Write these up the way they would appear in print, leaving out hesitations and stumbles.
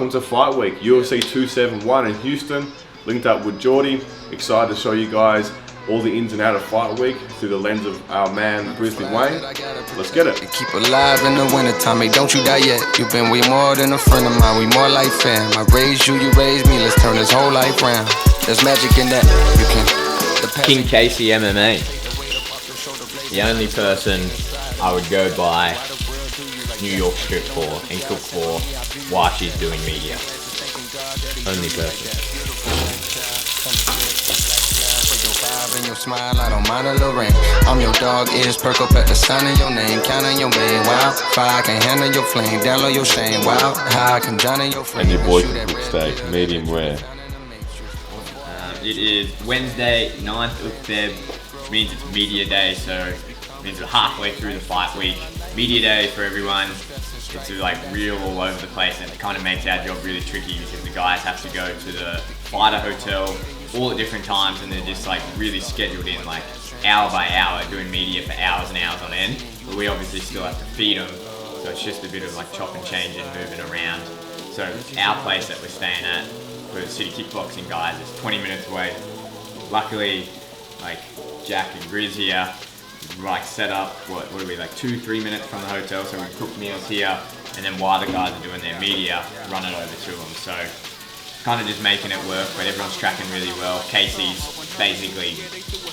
welcome to Fight Week, UFC 271 in Houston. Linked up with Doherty. Excited to show you guys all the ins and outs of Fight Week through the lens of our man Grizzly Wayne. Let's get it. Keep alive in the winter time, hey, don't you die yet. You've been way more than a friend of mine, we more like fam. I raised you, you raised me, let's turn this whole life round. There's magic in that, you can. King Casey MMA. The only person I would go by New York strip for and cook for while she's doing media. Only person. Smile, I don't mind a little rain. I'm your dog, ears perk up at the sound of your name. Counting your main, wow. Fire can handle your flame, download your shame, wow. How I can drown in your flame. And your boy can cook steak, medium rare. It is Wednesday, 9th of Feb, which means it's media day, so it means we're halfway through the fight week. Media day for everyone. It's like real all over the place, and it kind of makes our job really tricky because the guys have to go to the fighter hotel all at different times, and they're just like really scheduled in, like hour by hour, doing media for hours and hours on end. But we obviously still have to feed them, so it's just a bit of like chop and change and moving around. So our place that we're staying at for the City Kickboxing guys is 20 minutes away. Luckily, like Jack and Grizz here, like set up, what are we, like 2-3 minutes from the hotel, so we cook meals here, and then while the guys are doing their media, run it over to them. So kind of just making it work, but everyone's tracking really well. Casey's basically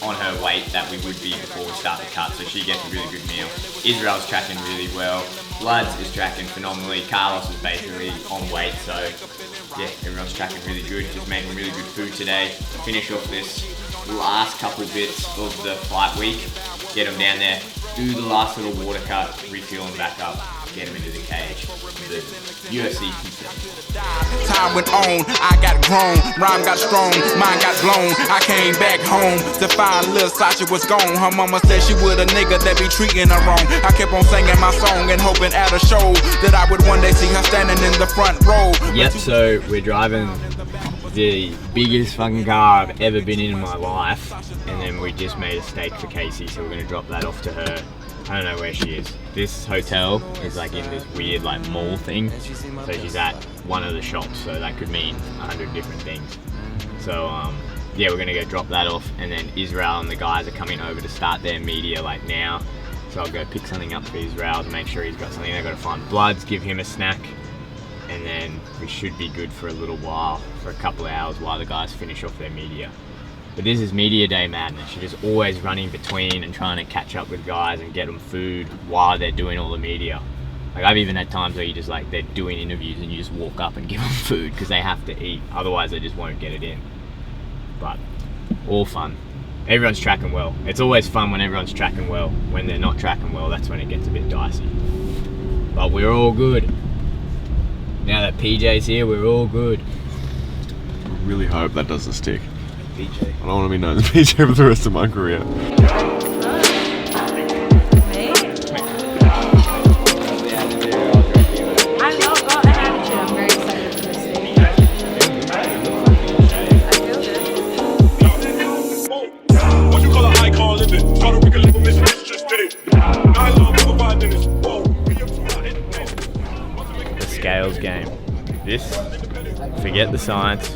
on her weight that we would be before we start the cut, so she gets a really good meal. Israel's tracking really well. Bloods is tracking phenomenally. Carlos is basically on weight, so yeah, everyone's tracking really good. Just making really good food today. Finish off this last couple bits of the fight week. Get them down there, do the last little water cut, refuel them back up, get them into the cage. The UFC consent. Time went on, I got grown, rhyme got strong, mine got blown. I came back home to find Lil Sasha was gone. Her mama said she would a nigga that be treating her wrong. I kept on singing my song and hoping at a show that I would one day see her standing in the front row. Yep, so we're driving the biggest fucking car I've ever been in my life, and then we just made a steak for Casey, so we're gonna drop that off to her. I don't know where she is. This hotel is like in this weird like mall thing, so she's at one of the shops, so that could mean 100 different things. So yeah, we're gonna go drop that off, and then Israel and the guys are coming over to start their media like now, so I'll go pick something up for Israel to make sure he's got something. They've got to find Bloods, give him a snack, and then we should be good for a little while, for a couple of hours while the guys finish off their media. But this is media day madness. You're just always running between and trying to catch up with guys and get them food while they're doing all the media. Like I've even had times where you just like, they're doing interviews and you just walk up and give them food because they have to eat. Otherwise they just won't get it in. But all fun. Everyone's tracking well. It's always fun when everyone's tracking well. When they're not tracking well, that's when it gets a bit dicey. But we're all good. Now that PJ's here, we're all good. I really hope that doesn't stick. PJ. I don't want to be known as PJ for the rest of my career. The scales game. This, forget the science,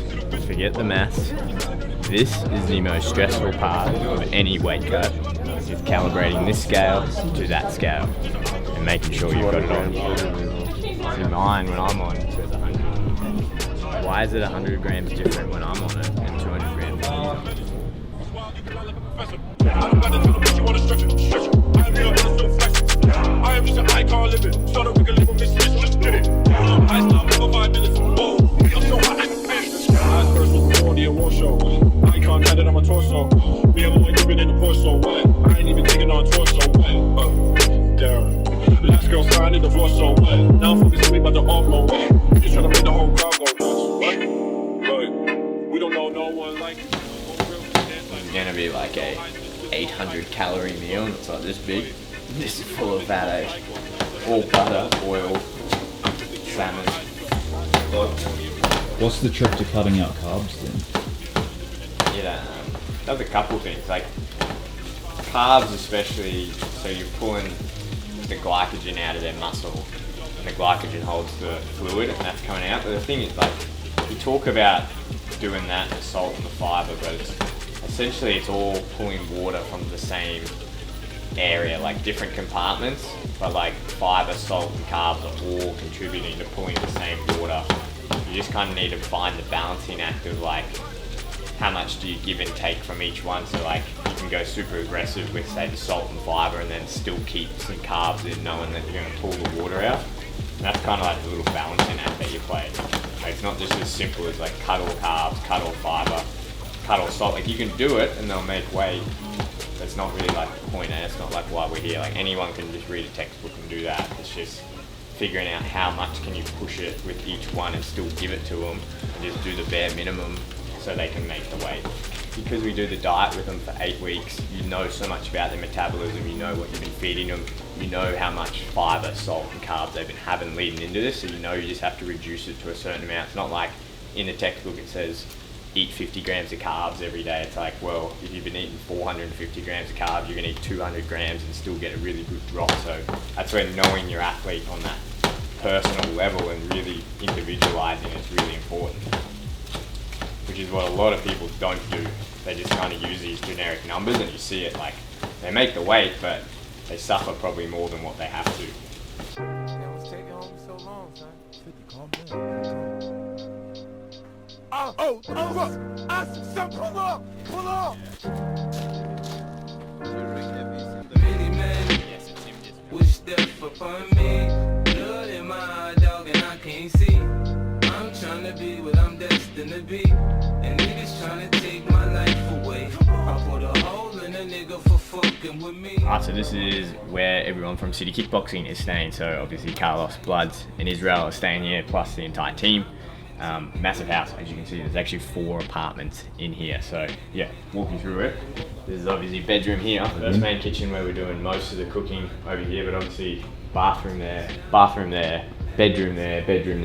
forget the maths. This is the most stressful part of any weight cut. Is calibrating this scale to that scale and making sure you've got it on. See, mine when I'm on it says 100. Why is it 100 grams different when I'm on it and 200 grams I can't get it on my torso. Me and my living in the torso. I ain't even taking on torso. Damn. Last girl signed in divorce, so now I'm focusing me about the arm. Just trying to make the whole crowd go nuts. What? We don't know no one like. It's gonna be like a 800 calorie meal, and it's like this big. This is full of fat, all butter, oil, salmon. What's the trick to cutting out carbs then? Yeah, does a couple things, like carbs especially, so you're pulling the glycogen out of their muscle, and the glycogen holds the fluid, and that's coming out. But the thing is, like, you talk about doing that, the salt and the fiber, but essentially it's all pulling water from the same area, like different compartments, but like fiber, salt and carbs are all contributing to pulling the same water. You just kind of need to find the balancing act of like how much do you give and take from each one. So like you can go super aggressive with say the salt and fiber and then still keep some carbs in, knowing that you're going to pull the water out. And that's kind of like the little balancing act that you play. Like, it's not just as simple as like cut all carbs, cut all fiber, cut all salt. Like you can do it and they'll make weight. That's not really like the point, and it's not like why we're here. Like anyone can just read a textbook and do that. It's just figuring out how much can you push it with each one and still give it to them, and just do the bare minimum so they can make the weight. Because we do the diet with them for 8 weeks, you know so much about their metabolism, you know what you've been feeding them, you know how much fiber, salt and carbs they've been having leading into this, so you know you just have to reduce it to a certain amount. It's not like in the textbook it says eat 50 grams of carbs every day. It's like, well, if you've been eating 450 grams of carbs, you're gonna eat 200 grams and still get a really good drop. So that's where knowing your athlete on that personal level and really individualizing is really important, which is what a lot of people don't do. They just kind of use these generic numbers, and you see it like they make the weight, but they suffer probably more than what they have to. What's taking home so long, son? 50, calm down. Oh, son, pull up! Many men wish death upon me. Blood in my eye, dog, and I can't see. I'm trying to be what I'm destined to be, and niggas trying to take my life away. I put a hole in a nigga for fucking with me. Alright, so this is where everyone from City Kickboxing is staying. So obviously Carlos, Bloods, and Israel are staying here, plus the entire team. Massive house, as you can see. There's actually 4 apartments in here, so yeah, walk you through it. This is obviously bedroom here, first main kitchen where we're doing most of the cooking over here, but obviously bathroom there, bedroom there, bedroom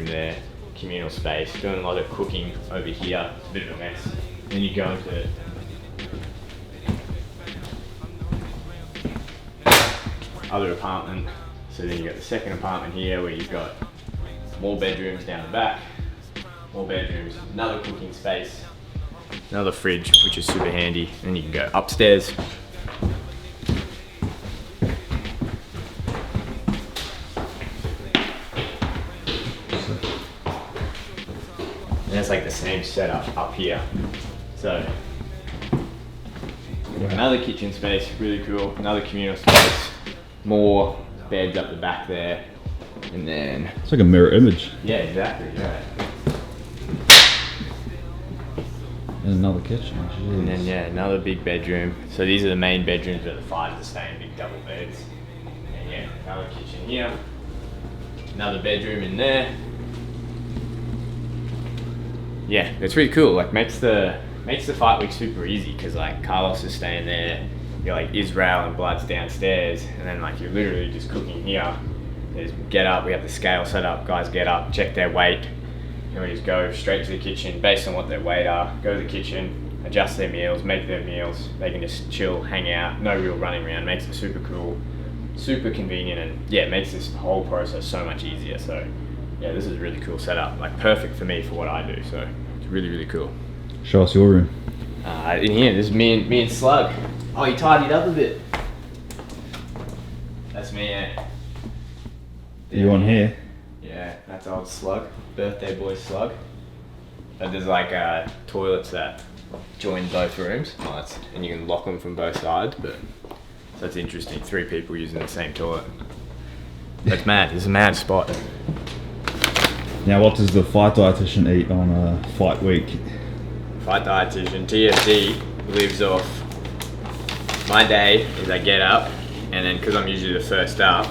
there, communal space, doing a lot of cooking over here. It's a bit of a mess. Then you go into other apartment, so then you've got the second apartment here where you've got more bedrooms down the back, more bedrooms, another cooking space, another fridge, which is super handy. Then you can go upstairs. And it's like the same setup up here. So, another kitchen space, really cool, another communal space, more beds up the back there. And then It's like a mirror image. yeah, exactly, yeah. And another kitchen. Jeez. And then yeah, another big bedroom. So these are the main bedrooms where the 5s are staying, big double beds. And yeah, another kitchen here. Another bedroom in there. Yeah, it's really cool. Like makes the fight week super easy, because like Carlos is staying there, you're like Israel and Blood's downstairs, and then like you're literally just cooking here. There's get up, we have the scale set up, guys get up, check their weight, and we just go straight to the kitchen based on what their weight are, go to the kitchen, adjust their meals, make their meals, they can just chill, hang out, no real running around, makes it super cool, super convenient, and yeah, it makes this whole process so much easier. So yeah, this is a really cool setup, like perfect for me for what I do, so it's really, really cool. Show us your room. In here, this is me and Slug. Oh, you tidied up a bit. That's me, yeah. You on here? Yeah, that's old Slug, birthday boy Slug. But there's like toilets that join both rooms, and you can lock them from both sides. But so it's interesting, 3 people using the same toilet. That's mad. It's a mad spot. Now, what does the fight dietitian eat on a fight week? Fight dietitian TFD lives off my day. Is I get up, and then because I'm usually the first up,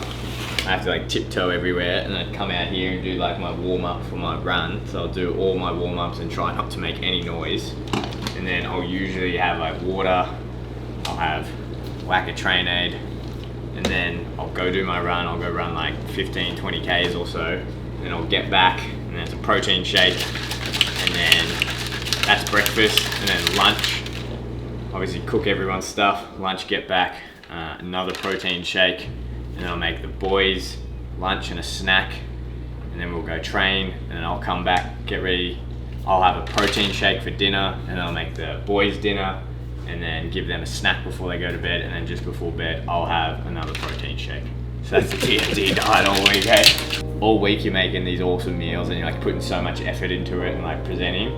I have to like tiptoe everywhere, and then come out here and do like my warm up for my run. So I'll do all my warm ups and try not to make any noise. And then I'll usually have like water, I'll have whack a train aid, and then I'll go do my run. I'll go run like 15-20 Ks or so, and I'll get back, and then it's a protein shake, and then that's breakfast, and then lunch. Obviously cook everyone's stuff, lunch, get back, another protein shake. And then I'll make the boys lunch and a snack, and then we'll go train, and then I'll come back, get ready. I'll have a protein shake for dinner, and I'll make the boys dinner, and then give them a snack before they go to bed, and then just before bed, I'll have another protein shake. So that's the TNT diet all week, eh? All week you're making these awesome meals, and you're like putting so much effort into it and like presenting,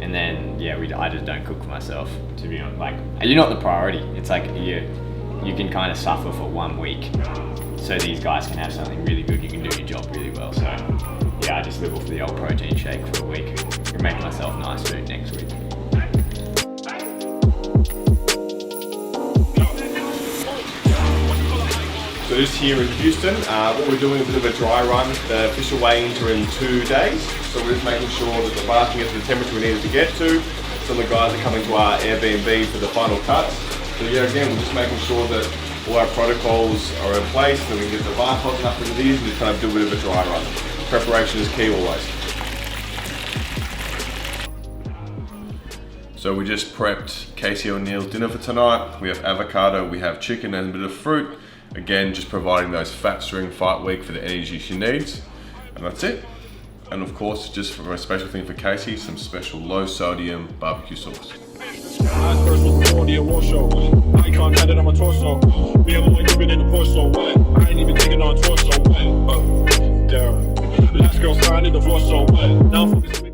and then yeah, I just don't cook for myself, to be honest. Like, you're not the priority. It's like you can kind of suffer for 1 week, so these guys can have something really good. You can do your job really well. So yeah, I just live off the old protein shake for a week. Can make myself nice food next week. So just here in Houston, what we're doing is a bit of a dry run. The official weigh-ins are in 2 days, so we're just making sure that the bar can get to the temperature we needed to get to. Some of the guys are coming to our Airbnb for the final cuts. So yeah, again, we're just making sure that all our protocols are in place, so we can get the bar hot enough as it is, and just kind of do a bit of a dry run. Preparation is key always. So we just prepped Casey O'Neill's dinner for tonight. We have avocado, we have chicken and a bit of fruit. Again, just providing those fats during fight week for the energy she needs. And that's it. And of course, just for a special thing for Casey, some special low sodium barbecue sauce. Eyes first was before the award show. I can't get it on my torso. Me and my gripping in the torso. I ain't even thinking on torso. Damn. Last girl signed the divorce, so now I'm focused.